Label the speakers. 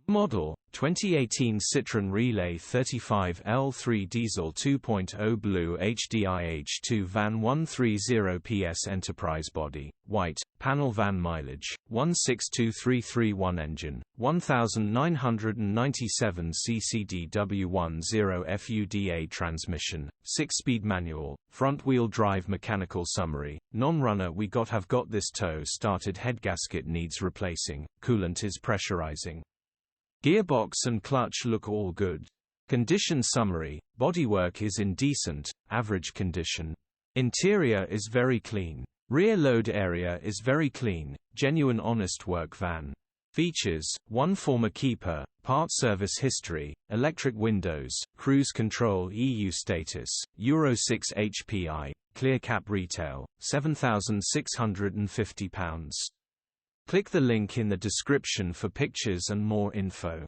Speaker 1: Model 2018 Citroën Relay 35L3 Diesel 2.0 BlueHDi H2 van 130 PS Enterprise Body, white, panel van mileage, 162331 engine, 1997 ccdw 10 FUDA transmission, 6-speed manual, front-wheel drive mechanical summary, non-runner we have got this tow started headgasket needs replacing, coolant is pressurising. Gearbox and clutch look all good. Condition summary, bodywork is in decent, average condition. Interior is very clean. Rear load area is very clean, genuine honest work van. Features, 1 former keeper, part service history, electric windows, cruise control EU status, Euro 6 HPI, clear cap retail, £7,650. Click the link in the description for pictures and more info.